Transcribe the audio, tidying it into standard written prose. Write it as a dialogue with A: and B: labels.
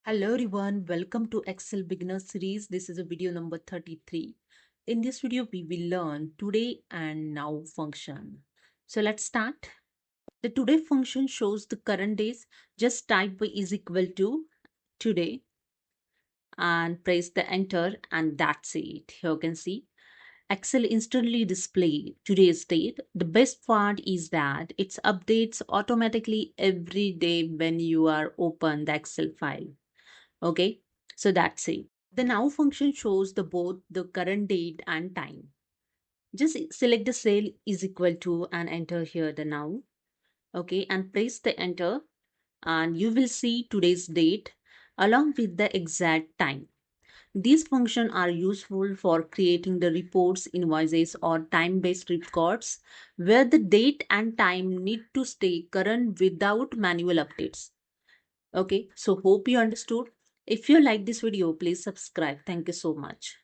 A: Hello everyone, welcome to Excel Beginner Series. This is a video number 33. In this video, we will learn today and now function. So let's start. The today function shows the current days. Just type by is equal to today and press the enter and that's it. Here you can see Excel instantly display today's date. The best part is that it updates automatically every day when you are open the Excel file. Okay, so that's it. The now function shows the both the current date and time. Just select the cell is equal to and enter here the now. Okay, and press the enter and you will see today's date along with the exact time. These functions are useful for creating the reports, invoices, or time-based records where the date and time need to stay current without manual updates. Okay, so hope you understood. If you like this video, please subscribe. Thank you so much.